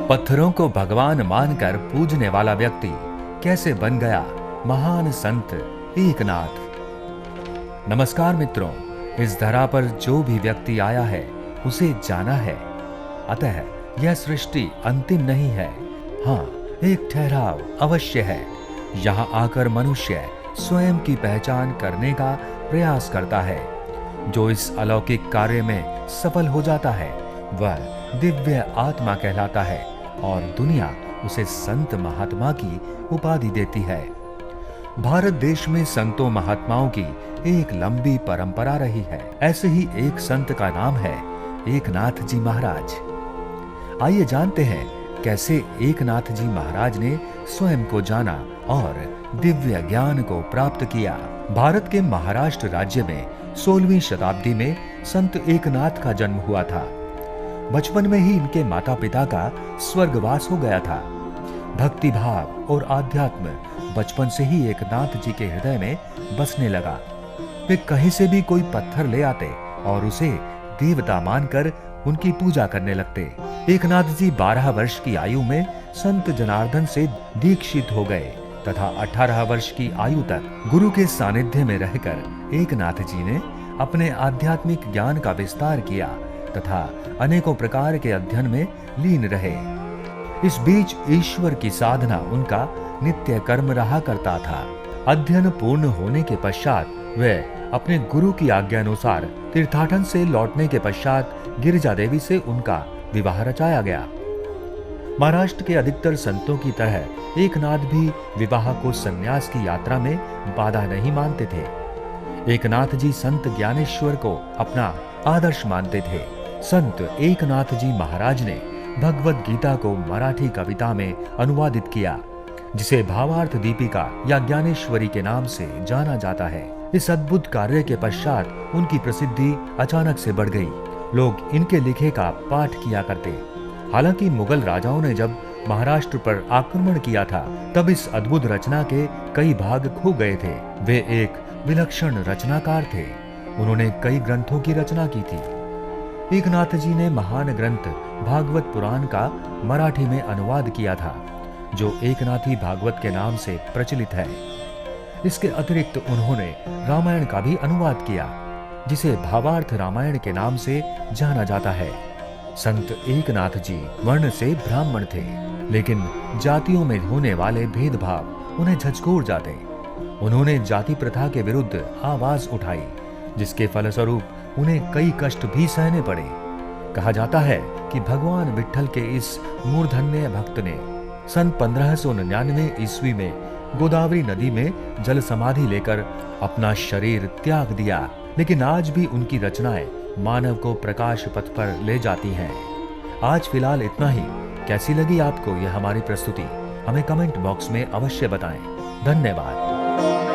पत्थरों को भगवान मानकर पूजने वाला व्यक्ति कैसे बन गया महान संत एकनाथ। नमस्कार मित्रों, इस धरा पर जो भी व्यक्ति आया है उसे जाना है, अतः यह सृष्टि अंतिम नहीं है। हाँ, एक ठहराव अवश्य है। यहाँ आकर मनुष्य स्वयं की पहचान करने का प्रयास करता है। जो इस अलौकिक कार्य में सफल हो जाता है वह दिव्य आत्मा कहलाता है और दुनिया उसे संत महात्मा की उपाधि देती है। भारत देश में संतों महात्माओं की एक लंबी परंपरा रही है। ऐसे ही एक संत का नाम है एकनाथ जी महाराज। आइए जानते हैं कैसे एकनाथ जी महाराज ने स्वयं को जाना और दिव्य ज्ञान को प्राप्त किया। भारत के महाराष्ट्र राज्य में 16वीं शताब्दी में संत एकनाथ का जन्म हुआ था। बचपन में ही इनके माता पिता का स्वर्गवास हो गया था। भक्ति भाव और आध्यात्म बचपन से ही एकनाथ जी के हृदय में बसने लगा। वे कहीं से भी कोई पत्थर ले आते और उसे देवता मानकर उनकी पूजा करने लगते। एकनाथ जी 12 वर्ष की आयु में संत जनार्दन से दीक्षित हो गए तथा 18 वर्ष की आयु तक गुरु के सानिध्य में रहकर एकनाथ जी ने अपने आध्यात्मिक ज्ञान का विस्तार किया तथा अनेकों प्रकार के अध्ययन में लीन रहे। इस बीच ईश्वर की साधना उनका नित्य कर्म रहा करता था। अध्ययन पूर्ण होने के पश्चात वे अपने गुरु की आज्ञा अनुसार तीर्थाटन से लौटने के पश्चात गिरिजा देवी से उनका विवाह रचाया गया। महाराष्ट्र के अधिकतर संतों की तरह एकनाथ भी विवाह को संन्यास की यात्रा में बाधा नहीं मानते थे। एकनाथ जी संत ज्ञानेश्वर को अपना आदर्श मानते थे। संत एकनाथ जी महाराज ने भगवद गीता को मराठी कविता में अनुवादित किया, जिसे भावार्थ दीपिका या ज्ञानेश्वरी के नाम से जाना जाता है। इस अद्भुत कार्य के पश्चात उनकी प्रसिद्धि अचानक से बढ़ गई। लोग इनके लिखे का पाठ किया करते। हालांकि मुगल राजाओं ने जब महाराष्ट्र पर आक्रमण किया था तब इस अद्भुत रचना के कई भाग खो गए थे। वे एक विलक्षण रचनाकार थे। उन्होंने कई ग्रंथों की रचना की थी। एकनाथ जी ने महान ग्रंथ भागवत पुराण का मराठी में अनुवाद किया था, जो एकनाथी भागवत के नाम से प्रचलित है। इसके अतिरिक्त उन्होंने रामायण का भी अनुवाद किया, जिसे भावार्थ रामायण के नाम से जाना जाता है। संत एकनाथ जी वर्ण से ब्राह्मण थे, लेकिन जातियों में होने वाले भेदभाव उन्हें झकझोर जाते। उन्होंने जाति प्रथा के विरुद्ध आवाज उठाई, जिसके फलस्वरूप उन्हें कई कष्ट भी सहने पड़े। कहा जाता है कि भगवान विट्ठल के इस मूर्धन्य भक्त ने सन 1599 ईस्वी में गोदावरी नदी में जल समाधि लेकर अपना शरीर त्याग दिया, लेकिन आज भी उनकी रचनाएं मानव को प्रकाश पथ पर ले जाती हैं। आज फिलहाल इतना ही। कैसी लगी आपको यह हमारी प्रस्तुति? हमें कमेंट बॉक्स में अवश्य बताएं। धन्यवाद।